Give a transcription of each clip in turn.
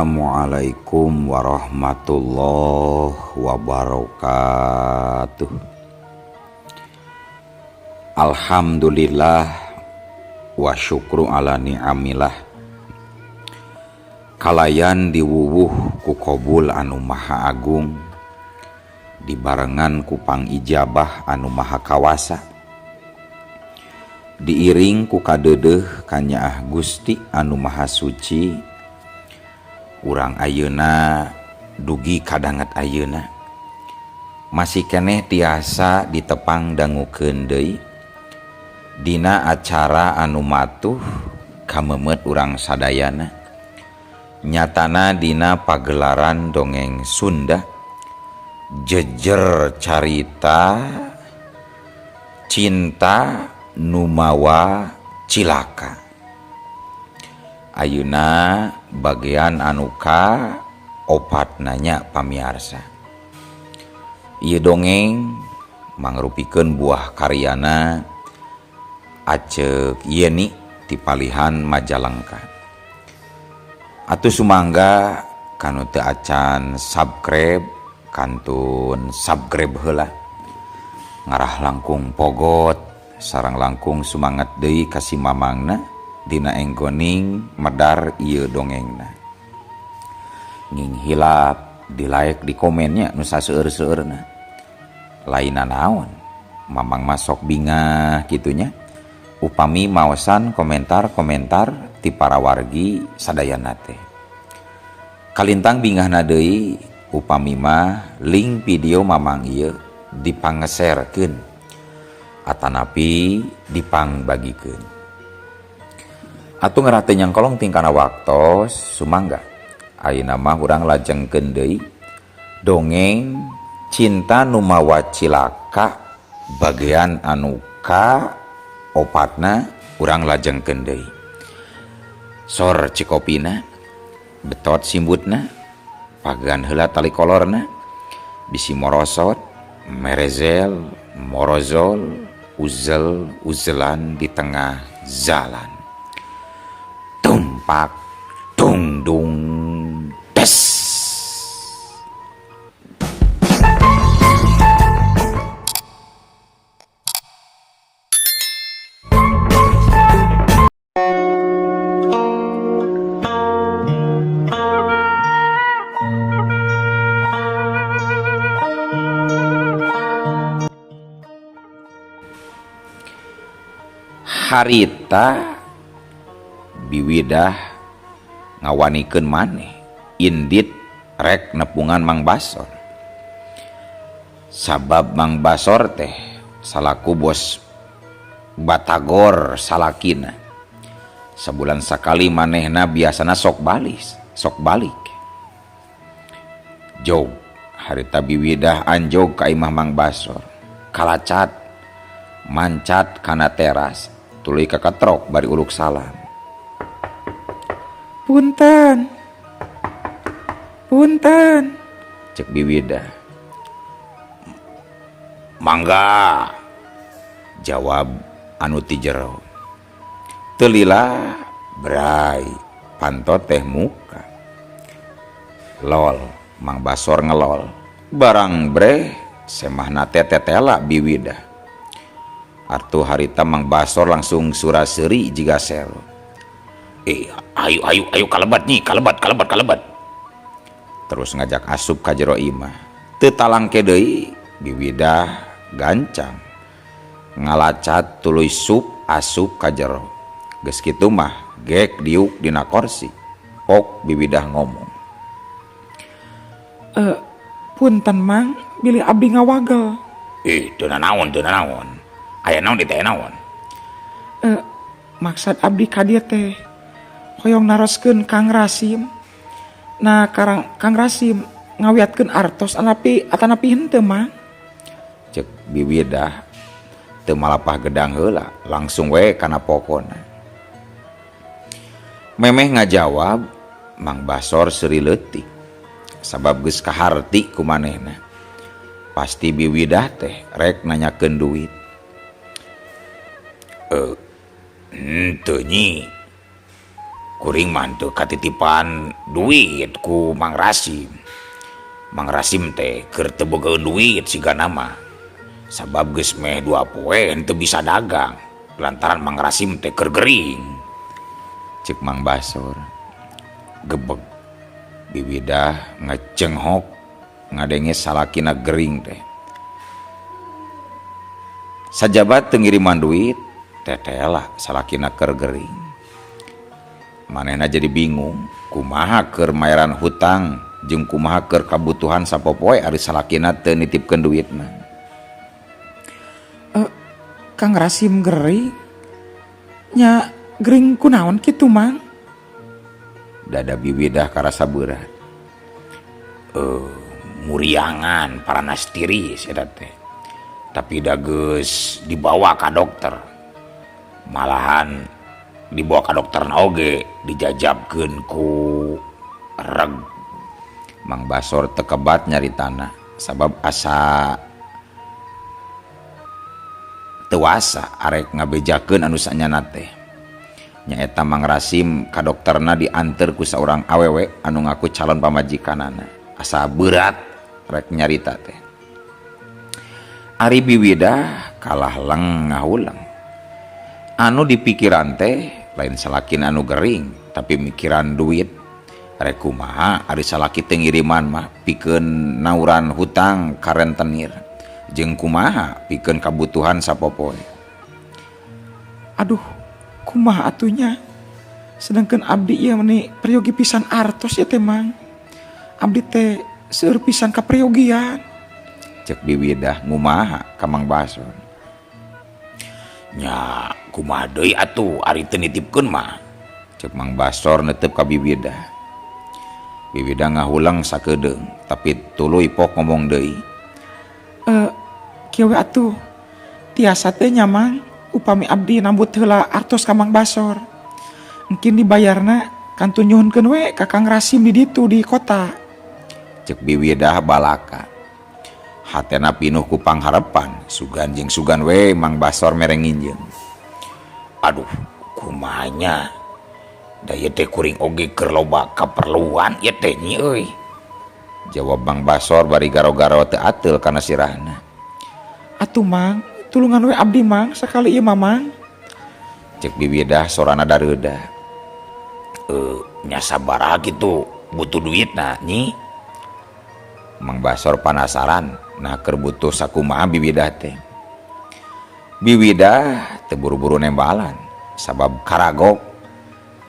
Assalamualaikum warahmatullahi wabarakatuh. Alhamdulillah wa syukru ala ni'amillah. Kalayan diwuwuh ku qobul anu maha agung, dibarengan ku pangijabah anu maha kawasa, diiring ku kadeudeuh ka Nyaah Gusti anu maha suci. Urang ayeuna dugi kadanget ayeuna masih keneh tiasa ditepang dangukeun deui dina acara anu matuh kamemet urang sadayana, nyatana dina pagelaran dongeng Sunda jejer carita cinta nu mawa cilaka. Ayeuna bagian anuka opat nanya pamiarsa. Ieu dongeng mangrupikeun buah karyana Aceuk Yeni ti Palihan Majalengka. Atuh sumangga kanu teu acan subscribe kantun subscribe heula. Ngarah langkung pogot sareng langkung sumanget deui ka simamangna dina enggoning medar ieu dongengna. Nging hilap di like di komennya nu saseueur-seueurna. Laina naon, mamang masok bingah kitunya. Upami maosan komentar-komentar ti para wargi sadayana teh. Kalintang bingahna deui upami mah link video mamang ieu dipangeserkeun atanapi dipangbagikeun. Atuh ngerateu nyangkolong tingkana waktos sumangga ayeuna mah urang lajengkeun deui dongeng cinta nu mawa cilaka bagean anu ka opatna urang lajengkeun deui. Sor cikopina betot simbutna pagan heula tali kolorna bisi morosot merezel morozol uzel uzelan di tengah jalan. Tumpak dung dung des. Harita biwidah ngawanikeun maneh indit rek nepungan Mang Basor. Sabab Mang Basor teh salaku bos batagor salakina. Sebulan sakali manehna biasana sok balik. Jog harita biwidah anjog ka imah Mang Basor. Kalacat mancat kana teras tuluy ka katrok bari uluk salam. Punten, cek biwidah. Mangga, jawab anu ti jero. Teu lila bray, pantot teh muka. Lol, Mang Basor ngelol. Barang breh, semahna teh tetela biwidah. Artu harita Mang Basor langsung suraseuri jiga sero. Ayo kalebat nih, kalebat. Terus ngajak asup ka jero imah. Teu talangke deui biwidah gancang. Ngalacat tuluy sup asup ka jero. Geus kitu mah gek diuk dina kursi. Pok biwidah ngomong. Punten Mang, bilih abdi ngawagel. Teu naon. Aya naon diteh naon? Maksud abdi ka dieu teh hoyong naroskeun Kang Rasim. Nah, Kang Rasim ngawiatkeun artos atanapi henteu Mang. Cek biwidah teu malapah gedang heula, langsung we kana pokona. Memeh ngajawab, Mang Basor seuri leutik. Sabab geus kaharti ku manehna. Pasti biwidah teh rek nanyakeun duit. Henteu nyi. kuring mah teu katitipan duit ku Mang Rasim. Mang Rasim teh keur teu bogaeun duit sigana mah. Sabab geus meh 2 poe henteu bisa dagang lantaran Mang Rasim teh keur gering. Cek Mang Basor. Gebeg Bibidah ngacenghok ngadenge salakina gering teh. Sajabat teu ngiriman duit, tetelah salakina keur gering. Manehna jadi bingung, kumaha keur mayaran hutang jeung kumaha keur kabutuhan sapopoe ari salakina teu nitipkeun duitna. Kang Rasim gering nya gering kunaon kitu Mang? Dada Bibidah karasa berat. Muriangan paranas tiris eta teh. Tapi da geus dibawa ka dokter. Malahan dibawa ka dokter oge dijajabkeun ku reg. Mang Basor teu kebat nyaritana sabab asa teuasa arek ngabejakeun anu sanyana teh. Nyaeta Mang Rasim ka dokterna dianter ku saurang awewe anu ngaku calon pamajikanana. Asa berat rek nyarita teh. Ari Bibidah kalah leng ngahulang. Anu dipikiran teh lain salakin anu gering tapi mikiran duit. Rek kumaha ari salaki teu ngiriman mah pikeun nauran hutang ka rentenir. Jeung kumaha pikeun kabutuhan sapopoe. Aduh, kumaha atunya? Sedangkan abdi ieu meni peryogi pisan artos ya teh Mang. Abdi teh seueur pisan ka peryogian. Cek Bibidah ngumaha ka Mang Basor. Nya kumaha deui atuh ari teu nitipkeun mah. Cek Mang Basor neuteup ka Bibidah. Bibidah ngahulang sakedeung tapi tuluy pok ngomong deui. Kieu we atuh. Tiasa teh nya Mang, upami abdi nambut heula artos ka Mang Basor. Mungkin dibayarna kantu nyuhunkeun we ka Kang Rasim di ditu di kota. Cek Bibidah balaka. Hatena pinuh ku pangharepan sugan jeung sugan we Mang Basor mere nginjeun. Aduh, kumanya da ieu teh kuring oge keur loba kaperluan ieu teh nyi euy. Jawab Mang Basor bari garo-garo teu ateul kana sirahna. Atuh Mang, tulungan we abdi Mang sakali ieu Mamang. Cek Bibidah sorana dareuda. Nya sabaraha kitu butuh duitna nyi? Mang Basor panasaran, nah keur butuh sakumaha Bibidah teh. Bibidah teu buru-buru nembalan sabab karagok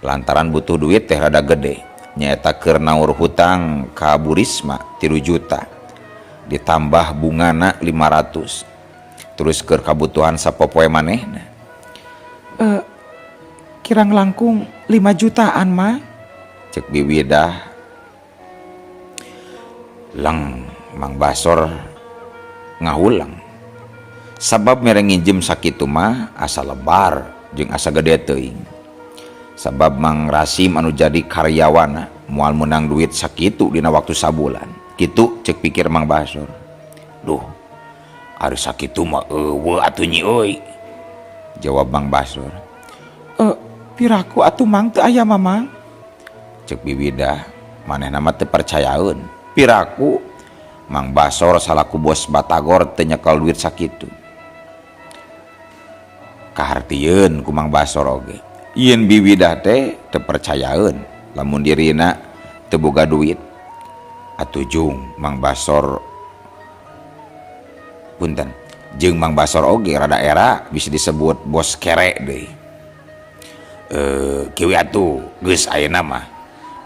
lantaran butuh duit teh rada gede. Nyaeta keur naur hutang ka Bu Risma 3 juta ditambah bungana 500 terus keur kabutuhan sapopoe manehna. Kirang langkung 5 jutaan Mang. Cek Bibidah. Lang Mang Basor ngahulang sabab mere nginjem sakitu mah asa lebar jeung asa gede teuing. Sabab Mang Rasim anu jadi karyawana moal menang duit sakitu dina waktu sabulan. Kitu cek pikir Mang Basor. Duh, ari sakitu mah eueuh atuh nyi euy. Jawab Mang Basor. Piraku atuh Mang teu aya Mamang. Cek Bibidah, manehna mah teu percayaeun. Piraku Mang Basor salaku bos Batagor teu nyekel duit sakitu. Kahartieun ku Mang Basor oge. Ieun Bibidah teh teu percayaeun lamun dirina teu boga duit. Atuh jung Mang Basor punten. Jeung Mang Basor oge rada era bisa disebut bos kere deui. Kieu atuh geus ayeuna mah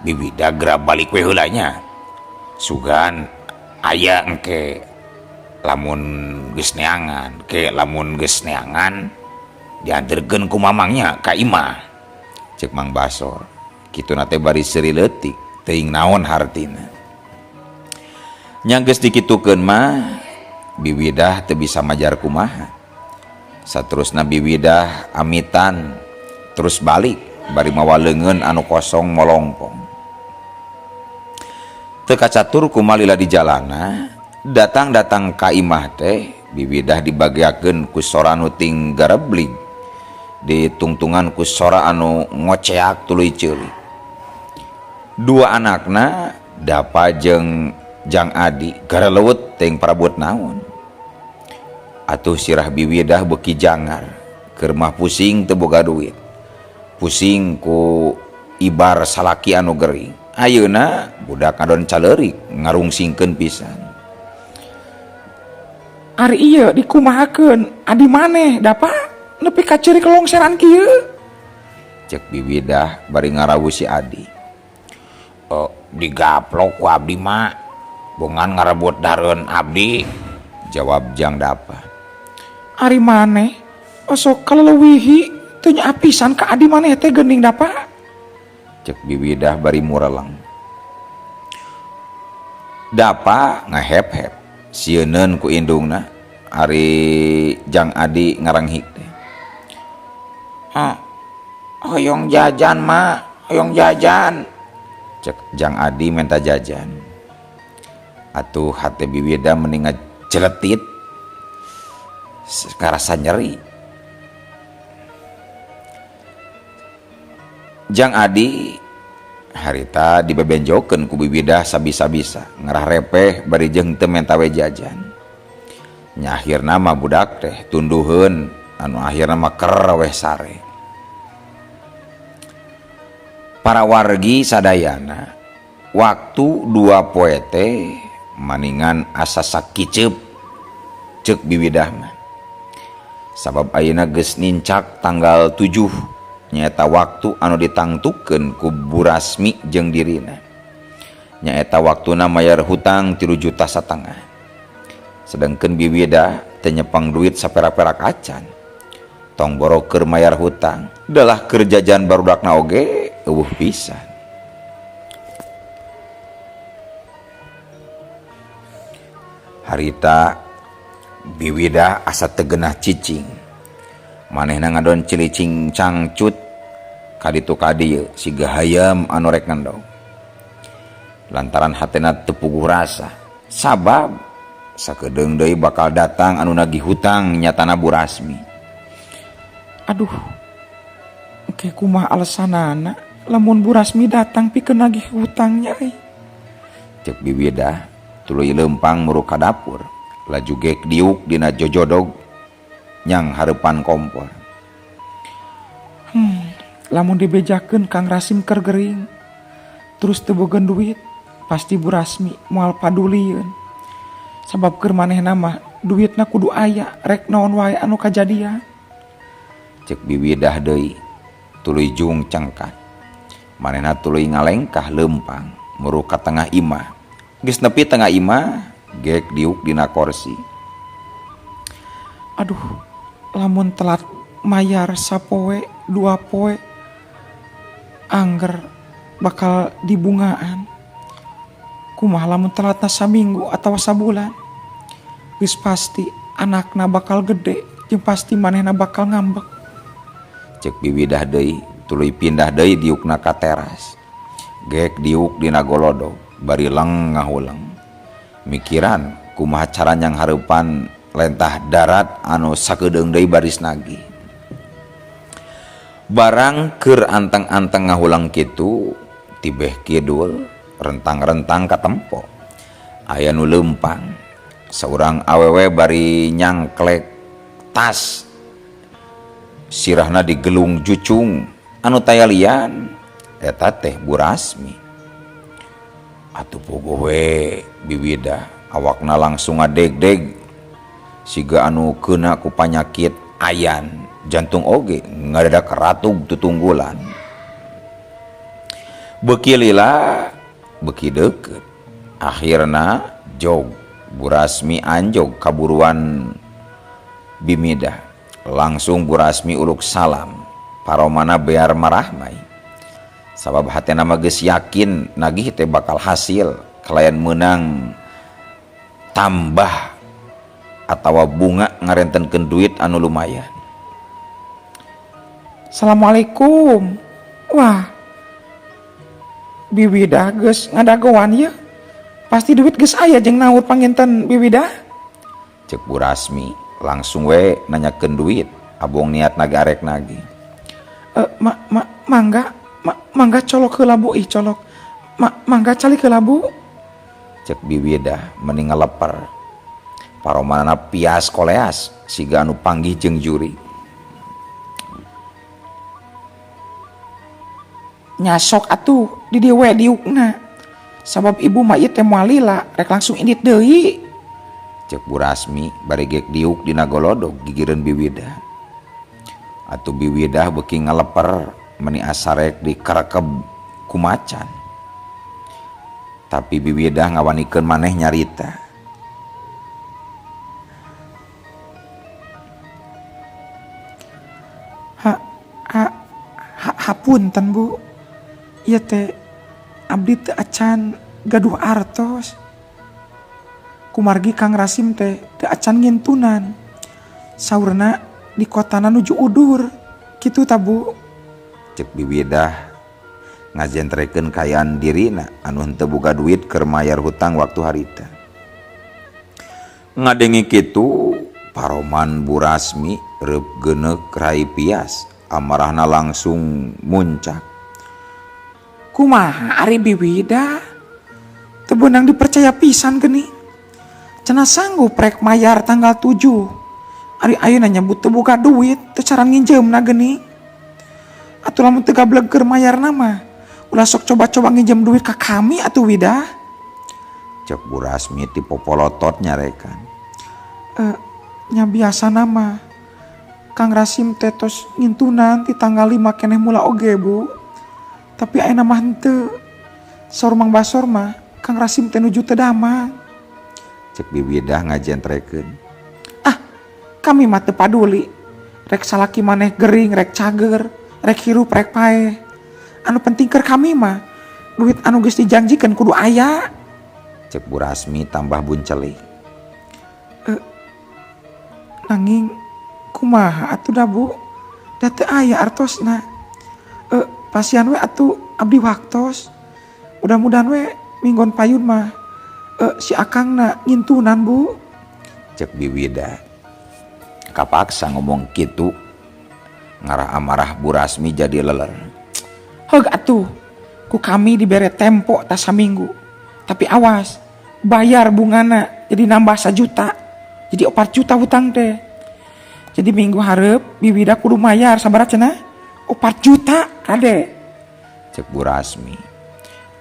Bibidah geura balik we heula nya. Sugan aya engke lamun geus neangan, lamun geus neangan dianterkeun ku mamangnya ka imah. Cek Mang Basor. Kituna teh bari seuri leutik, teuing naon hartina. Nya geus dikitukeun mah Bibidah teu bisa majar kumaha. Saterusna Bibidah amitan terus balik bari mawa leungeun anu kosong molongpong. Teu kacatur kumalila di jalana datang ka imah teh Bibidah dibagiakeun ku sora anu ting gareblig ditungtungan ku sora anu ngoceak tuluy ceulik. Dua anakna Dapa jeung Jang Adi gara leuweut teng parabot naon. Atuh sirah Biwidah beuki jangar keur mah pusing teu boga duit. Pusing ku ibar salaki anu gering. Ayeuna budak ngadon caleurik ngarungsingkeun pisan. Ari ieu dikumahakeun adi maneh Dapa nepi ka ceurik longseran kieu. Cek Biwidah bari ngarawuh si Adi. Digaplok ku abdi mah bongan ngarebut dareun abdi, jawab Jang Dapa. Ari maneh osok kaleuwihi teu nya apisan ka adi maneh teh geuning Dapa. Cek Biwidah bari mureleng. Dapa ngahep-hep sieunneun ku indungna. Ari Jang Adi ngaranghik teh. Hoyong jajan mak, hoyong jajan. Cek Jang Adi minta jajan. Atuh hate Biwidah mendingan celetit karasa nyeri. Jang Adi harita dibebenjokeun ku Biwidah sabisa-bisa ngarah repeh bari jeung teu menta we jajan. Nya akhirna mah budak teh tunduheun anu akhirna mah keur weh sare. Para wargi sadayana waktu dua poe teh maningan asa sakiceup ceuk Biwidah mah. Sabab ayeuna geus nincak tanggal 7 nyaeta waktu anu ditangtukeun ku Bu Rasmi jeung dirina. Nyaeta waktuna mayar hutang 3,5 juta. Sedangkeun Biwidah teu nyepang duit sapera-perak acan. Tong boro keur mayar hutang, dalah keur jajan barudakna oge eueuh pisan. Harita Biwidah asa teu geunah cicing. Manehna ngadon cilicing cangcut kaditu ka dieu siga hayam anu rek ngendong. Lantaran hatena teu puguh rasa, sabab sakedeung deui bakal datang anu nagih hutang nyatana Bu Rasmi. Aduh, oke kumaha alesanana lamun Bu Rasmi datang pikeun nagih hutangnya euy. Cek Biwidah tuluy leumpang muru ka dapur, laju gek diuk dina jojodog nyang hareupan kompor. Lamun dibejakeun Kang Rasim keur gering, terus teu bogeun duit, pasti Bu Rasmi moal padulieun. Sabab keur manehna mah duitna kudu aya rek naon wae anu kajadian. Cek Biwidah deui tuluy jung cengkat. Manehna tuluy ngalengkah leumpang muru ka tengah imah. Geus nepi tengah imah gek diuk dina kursi. Aduh, lamun telat mayar sapoe 2 poe angger bakal dibungaan. Kumaha lamun telatna saminggu atawa sabulan, geus pasti anakna bakal gede jeung pasti manehna bakal ngambek. Cek Biwidah deui tuluy pindah deui diukna ka teras. Gek diuk dina golodog bari leng ngahuleng. Mikiran kumaha cara nyang hareupan lentah darat anu sakedeung deui baris nagih. Barang keur anteng-anteng ngahulang kitu tibeh kidul rentang-rentang katempo. Aya nu leumpang saurang awewe bari nyangklek tas. Sirahna digelung jucung anu taya lian eta teh Bu Rasmi. Atuh puguh we Biwidah awakna langsung ngadeg-deg siga anu keuna ku panyakit ayan jantung oge ngadadak ratug tutunggulan. Beuki lila beuki deukeut akhirna jog Bu Rasmi anjog kaburuan Bimidah. Langsung Bu Rasmi uluk salam paromana bear marahmai. Sabab hatena mah geus yakin nagih teh bakal hasil kalayan meunang tambah atawa bunga ngarentenkeun duit anu lumayan. Assalamualaikum. Wah, Biwidah geus ngadagoan ya. Pasti duit geus aya jeung naur panginten Biwidah. Cek Bu Rasmi langsung we nanyakeun duit abong niat nagarek nagih. Mangga colok heula Bu, colok. Mangga cali ke labu. Cek Biwidah mending ngeleper. Paromanana pias koleas siga anu panggih jeung juri. Nyasok atuh di dewe diukna. Sabab ibu mah ieu teh moal lila rek langsung indit deui. Cek Bu Rasmi bari gek diuk dina golodog gigireun Biwidah. Atuh Biwidah beuki ngaleper meni asarek dikarekeb ku macan. Tapi Biwidah ngawanikeun maneh nyarita. Hapunten Bu. Ieu teh abdi teu acan gaduh artos. Kumargi Kang Rasim teh teu acan ngintunan. Saurna di kotana nuju udur. Kitu ta Bu? Cek Biwidah ngajentrekeun kayaan dirina anu henteu boga duit keur mayar hutang waktu harita. Ngadengi kitu paroman Bu Rasmi reup geuneuk rai pias, amarahna langsung muncak. Kumaha ari Biwidah? Teu beunang dipercaya pisan geuning. Cenah sanggup rek mayar tanggal 7. Ari ayeuna nyebut teu boga duit, teu cara nginjeumna geuning. Atuh lamun teu gableg keur mayarna mah, ulah sok coba-coba nginjem duit ka kami atuh Widah. Cek Bu Rasmi ti popolotot nyarekan. Nya biasa nama Kang Rasim teh tos ngintunan di tanggal 5 keneh mula oge Bu. Tapi ayeuna mah henteu. Saur Mang Basor mah Kang Rasim teh nuju teu damang. Cek Biwidah ngajentrekeun. Kami mah teu paduli. Rek salaki maneh gering, rek cager, rek hirup, rek pae. Anu penting keur kami mah duit anu geus dijanjikeun kudu aya. Cek Bu Rasmi tambah buncelik. Nanging kumaha atuh da Bu? Da teu aya artosna. Pasian we atuh abdi waktos. Mudah-mudahan we minggon payun mah si akangna ngintunan Bu. Cek Biwidah kapaksa ngomong kitu, ngarah amarah Bu Rasmi jadi leler. Heug atuh, ku kami dibere tempo ta saminggu. Tapi awas, bayar bungana jadi nambah 1 juta. Jadi 4 juta hutang teh. Jadi minggu hareup Biwidah kudu mayar sabaraha cenah? 4 juta kade. Cek Bu Rasmi.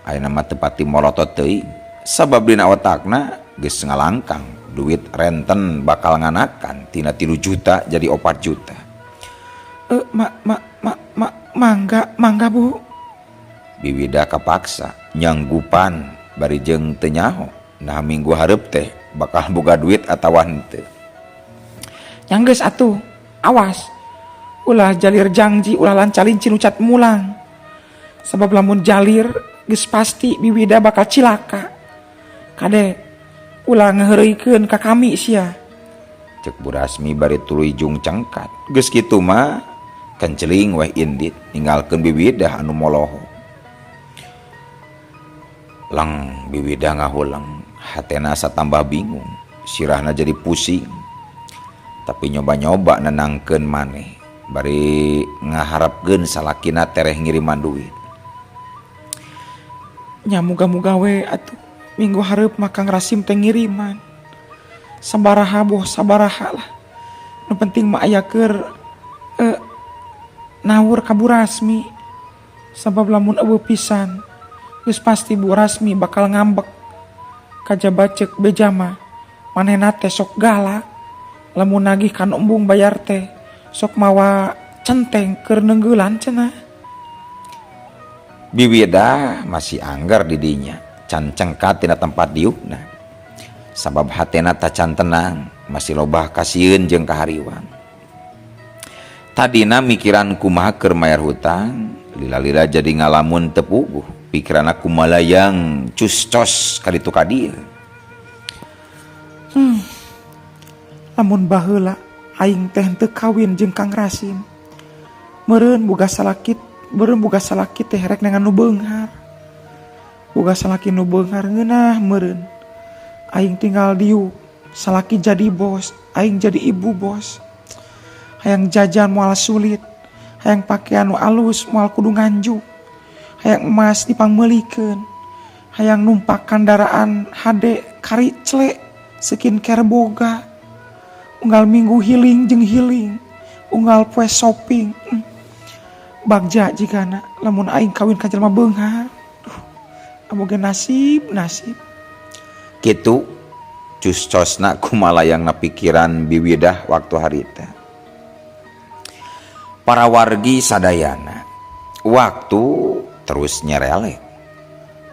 Ayeuna mah teu pati molotot teuing, sabab dina otakna geus ngalangkang duit renten bakal nganakan tina 3 juta jadi 4 juta. Mangga Bu. Biwidah kapaksa nyanggupan bari jeung teu nyaho. Nah minggu hareup teh bakal boga duit atawa henteu. Yang geus atuh, awas. Ulah jalir janji, ulah lancalincin ucat mulang. Sebab lamun jalir geus pasti Biwidah bakal cilaka. Kade ulah ngeheureuykeun ka kami sia. Cek Bu Rasmi bari tuluy jung cengkat. Geus kitu mah kenceling weh indit ninggalkeun Biwidah anu moloho. Lang Biwidah ngahulang, hatena satambah bingung, sirahna jadi pusing. Tapi nyoba-nyoba nenangkeun maneh, bari ngaharapkeun salakina tereh ngiriman duit. Nya muga-muga we atuh minggu hareup mah Kang Rasim teh ngiriman. Sabaraha boh sabaraha lah. Nu penting mah aya keur nawur ka Bu Rasmi. Sabab lamun eueuh pisan geus pasti Bu Rasmi bakal ngambek. Kajaba ceuk beja mah manehna teh sok galak. Lamun nagih kan embung bayar teh sok mawa centeng keur nenggeulan cenah. Biwidah masih anggar di dinya, can cengkat tina tempat diukna. Sabab hatena tacan tenang, masih lobah kasieun jeung kahariwang. Tadina mikiran kumaha keur mayar hutang, lila-lila jadi ngalamun teu puguh. Pikiranna kumalayang cus-cos ka ditu ka dieu. Lamun baheula aing teh teu kawin jeung Kang Rasim. Meureun boga salaki teh rek nengan nu beunghar. Boga salaki nu beunghar ngeunah meureun. Aing tinggal diuk, salaki jadi bos, aing jadi ibu bos. Hayang jajan moal sulit, hayang pakaian nu alus moal kudu nganjuk. Hayang emas dipangmeulikeun, hayang numpak kendaraan HD karicle skincare boga, unggal minggu healing jeung healing, unggal poe shopping. Bagja jigana lamun aing kawin ka jelema beunghar. Amoga nasib. Kitu cus-cosna kumalayangna pikiran Bibidah waktu harita. Para wargi sadayana waktu terus nyerelek.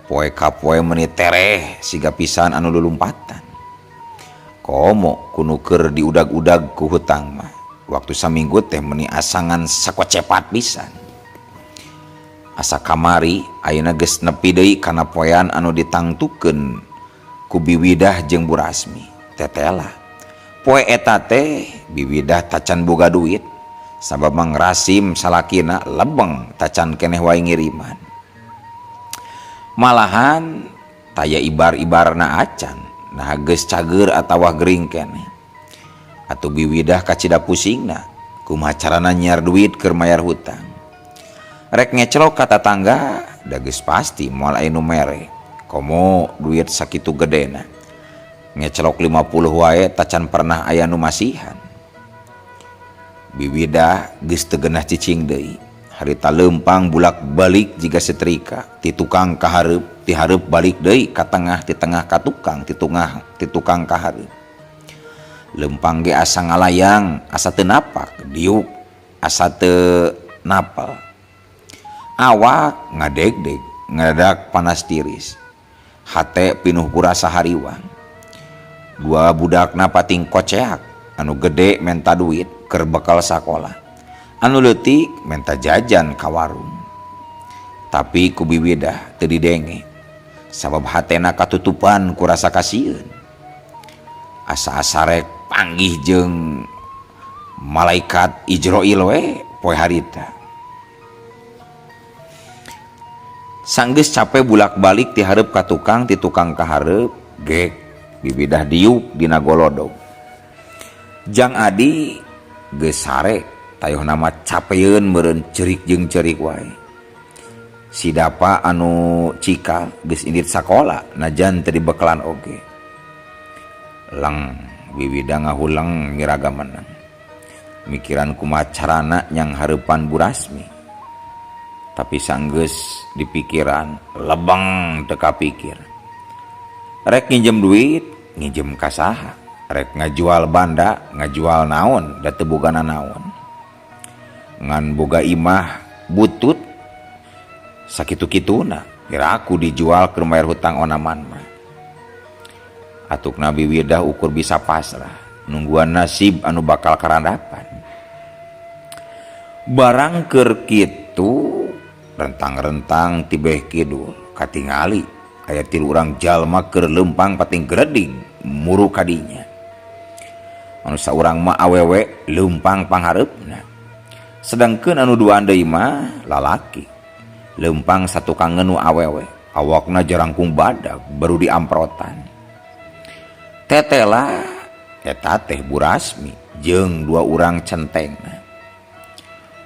Poe ka poe menit tereh siga pisan anu lulumpatan. Komo kudu keur diudag-udag ku hutang mah. Waktu saminggu teh meuni asangan sakocepat pisan. Asa kamari ayeuna geus nepi deui kana poean anu ditangtukeun ku Bibidah jeung Bu Rasmi. Tetela poe eta teh Bibidah tacan boga duit sabab Mang Rasim salakina lebeng tacan keneh wae ngiriman. Malahan taya ibar-ibarna acan nah geus cager atawa gering keneh. Atuh Bibidah kacida pusingna kumaha carana nyiar duit keur mayar hutang. Rek ngecelok ka tatangga da geus pasti moal aya nu mere. Komo duit sakitu gedena. Ngecelok 50 wae tacan pernah aya nu masihan. Bibidah geus teu geunah cicing deui. Harita leumpang bulak-balik jiga setrika, ti tukang ka hareup, ti hareup balik deui ka tengah, ti tengah ka tukang, ti tukang ka hareup. Leumpang ge asa ngalayang, asa teu napak, diuk, asa teu napal. Awak ngadeg-deg, ngadak panas tiris. Hate pinuh kurasa hariwang. Dua budakna pating koceak, anu gede menta duit keur bekal sakola. Anu leutik menta jajan ka warung. Tapi ku Bibidah teu didenge. Sabab hatena katutupan ku rasa kasieun. Asa-asa rek panggih jeung malaikat Ijroil we poe harita. Sanggeus capek bulak-balik ti hareup ka tukang, ti tukang ka hareup, gek Bibidah diuk dina golodog. Jang Adi geus sare, tayuh nama capeun meureun cerik jeung cerik wae. Si Dapa anu cikal geus indit sakola, najan teu dibekalan oge. Lang Bibidah ngahulang miraga menang. Mikiran kumaha carana nyang hareupan Bu Rasmi. Tapi sanggeus dipikiran lebeng teu kapikir. Rek nginjem duit, nginjem ka saha? Rek ngajual banda, ngajual naon, da teu bogana naon. Ngan boga imah butut sakitu-kituna, piraku dijual keur mayar hutang onaman mah. Atukna Bibidah ukur bisa pasrah, nungguan nasib anu bakal karandapan. Barang keur kitu rentang-rentang tibeh kidul katingali aya 3 urang jalma keur leumpang pating greding muru kadinya. Anu saurang mah awewe leumpang panghareupna. Sedangkeun anu duaan deui mah lalaki. Leumpang satukang ngenu awewe, awakna jarangkung badag baru diamprotan. Tetela eta teh Bu Rasmi jeung 2 urang centengna.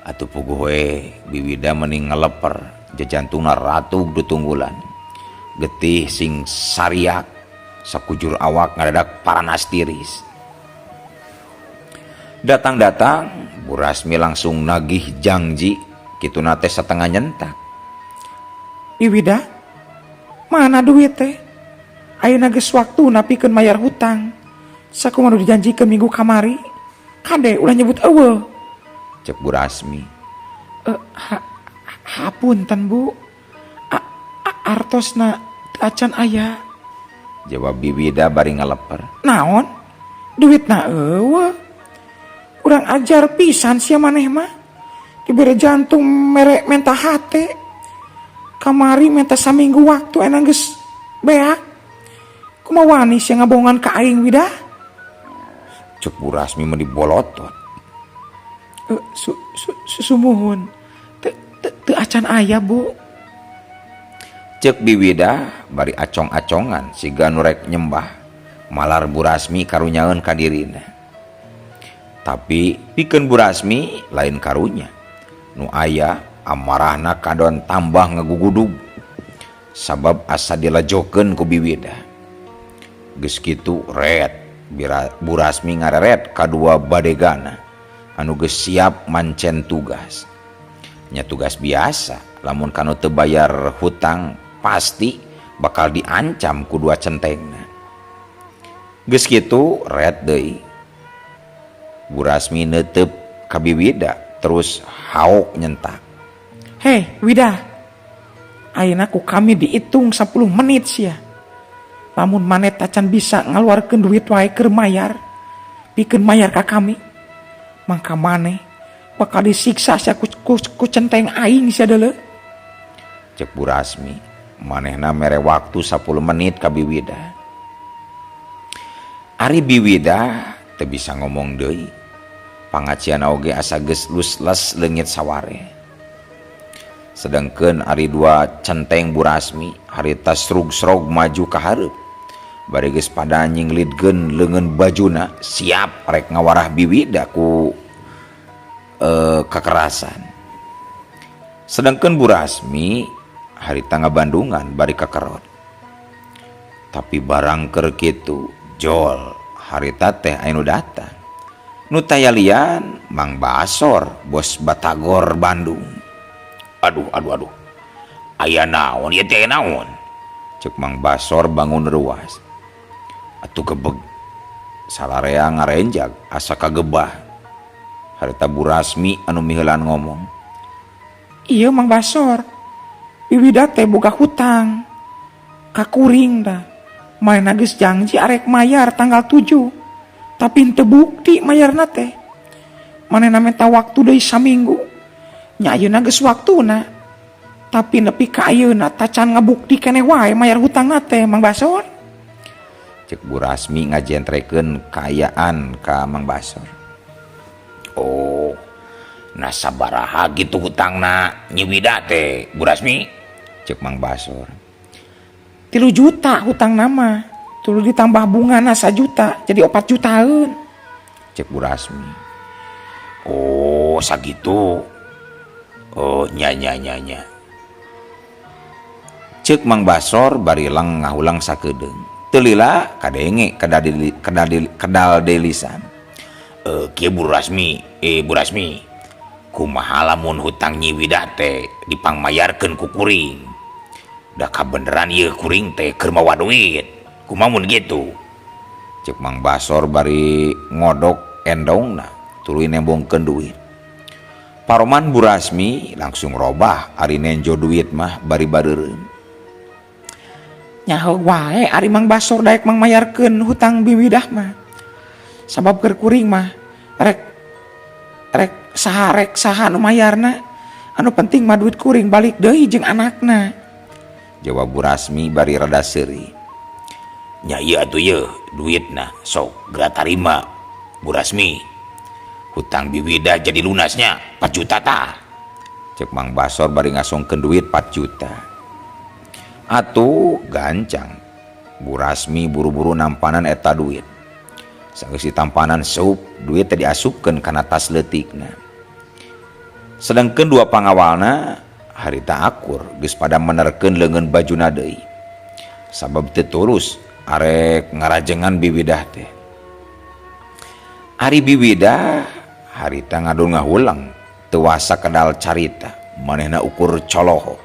Atuh puguh we Bibidah mending ngeleper jajantungna ratug ditunggulan. Getih sing sariak sakujur awak ngadadak paranas tiris. Datang-datang Bu Rasmi langsung nagih janji kituna teh satengah nyentak. Bibidah, mana duit teh? Ayeuna geus waktuna pikeun mayar hutang. Sakumaha dijanjikeun minggu kamari, kade ulah nyebut eueuh. Cek Bu Rasmi. Hapunten Bu, artosna acan aya. Jawab Bibidah bari ngaleper. Naon? Duitna eueuh. Urang ajar pisan sia maneh mah. Dibere jantung mere menta hate. Kamari menta saminggu waktu enang geus beak. Kumaha wani sia ngabongan ka aing Widah? Cek Bu Rasmi mah dibolotot. Sumuhun teu acan aya Bu. Cek Bibidah bari acong-acongan siga nu rek nyembah malar Bu Rasmi karunyaeun ka dirina. Tapi pikeun Bu Rasmi lain karunya. Nu aya amarahna kadon tambah ngagugudug. sabab asa dilajokeun ku Biwida. Geus kitu red Bu Rasmi ngareret kadua badegana anu geus siap mancen tugas. Nya tugas biasa, lamun kanu teu bayar hutang pasti bakal diancam ku dua centengna. Geus kitu red deui Bu Rasmi neuteup ka Biwida terus haok nyentak. Hei Wida, ayeuna ku kami dihitung 10 menit sia. Lamun maneh tacan bisa ngaluarkeun duit wae keur mayar, pikeun mayar ka kami, mangka maneh bakal disiksa sia ku centeng aing sia deuleu. Cek Bu Rasmi, manehna mere waktu 10 menit ka Biwida. Ari Biwida teu bisa ngomong deui. Pangaciana oge asa geus lusles leungit saware. Sedengkeun ari dua centeng Bu Rasmi harita srug-srog maju ka hareup. Bari geus pada nyinglidkeun leungeun bajuna siap rek ngawarah Biwida ku kekerasan. Sedengkeun Bu Rasmi harita ngabandungan bari kakerot. Tapi barang keur kitu jol harita teh aya nu datang. Nu taya lian Mang Basor, bos Batagor Bandung. Aduh. Aya naon ieu teh naon? Cek Mang Basor bangun ruas. Atuh gebeg. Salarea ngarenjag asa kagebah. Harita Bu Rasmi anu miheulan ngomong. Iya Mang Basor, Biwida teh boga hutang ka kuring dah. Manehna geus janji arek mayar tanggal 7. Tapi henteu bukti mayarna teh. Manehna minta waktu deui saminggu. Nya ayeuna geus waktuna. Tapi nepi ka ayeuna tacan ngabukti keneh wae mayar hutangna teh Mang Basor. Cek Bu Rasmi ngajentrekeun kaayaan ka Mang Basor. Oh, nah sabaraha gitu hutangna Nyi Wida teh Bu Rasmi? Cek Mang Basor. 3 juta hutang nama. Tulu ditambah bungana 1 juta jadi 4 jutaan. Cek Bu Rasmi. Oh sagitu. Oh nya. Cek Mang Basor barilang ngahulang sakedeung. Teu lila kadenge kedal delisan. Kieu Bu Rasmi, Bu Rasmi. Kumaha lamun hutang Nyi Wida teh dipangmayarkeun ku kuring. Da kabeneran ieu kuring teh keur mawa duit. Kumaha mun gitu? Cek Mang Basor bari ngodok endongna tuluy nembongkeun duit. Paroman Bu Rasmi langsung robah ari nenjo duit mah bari bareureun. Nyaho wae ari Mang Basor daek mangmayarkeun hutang Biwidah mah. Sabab keur kuring mah rek saha nu mayarna. Anu penting mah duit kuring balik deui jeung anakna. Jawab Bu Rasmi bari rada seuri. Nya ieu atuh ieu duitna sok geura tarima Bu Rasmi. Hutang Biwida jadi lunasnya 4 juta tah. Cek Mang Basor bari ngasongkeun duit 4 juta. Atuh gancang Bu Rasmi buru-buru nampanan eta duit. Sageus ditampanan seup duit teh diasupkeun kana tas leutikna. Sedengkeun dua pangawalna harita akur geus pada menerkeun leungeun bajuna deui. Sabab teu tulus arek ngarajengan Biwidah teh. Ari Biwidah harita ngadul ngahulang teu wasa kedal carita manehna ukur coloho.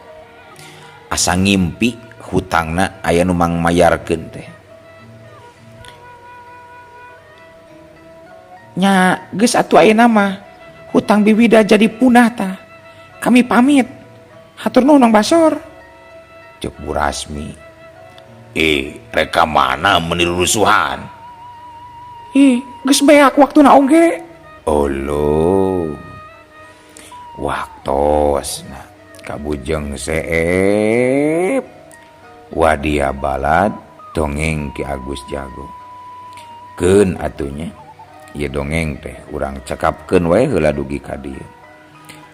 Asa ngimpi hutangna aya nu mangmayarkeun teh. Nya geus atuh ayeuna mah hutang Biwida jadi punah tah. Kami pamit. Hatur nuhun Mang Basor. Cek Bu Rasmi. Reka mana menirusuhan? Geus beak waktuna oge. Olo. Waktosna kabujeng seep. Wadia balad dongeng Ki Agus Jago. Keun atunya. Ieu dongeng teh urang cekapkeun wae heula dugi ka dieu.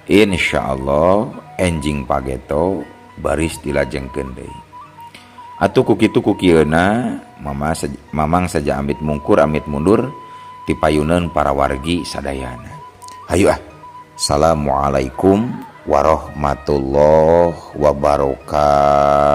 Insyaallah enjing pageto baris dilajengkeun deui. Atuh ku kitu ku kieuna mamang saja amit mungkur amit mundur ti payuneun para wargi sadayana. Hayu Assalamualaikum warahmatullahi wabarakatuh.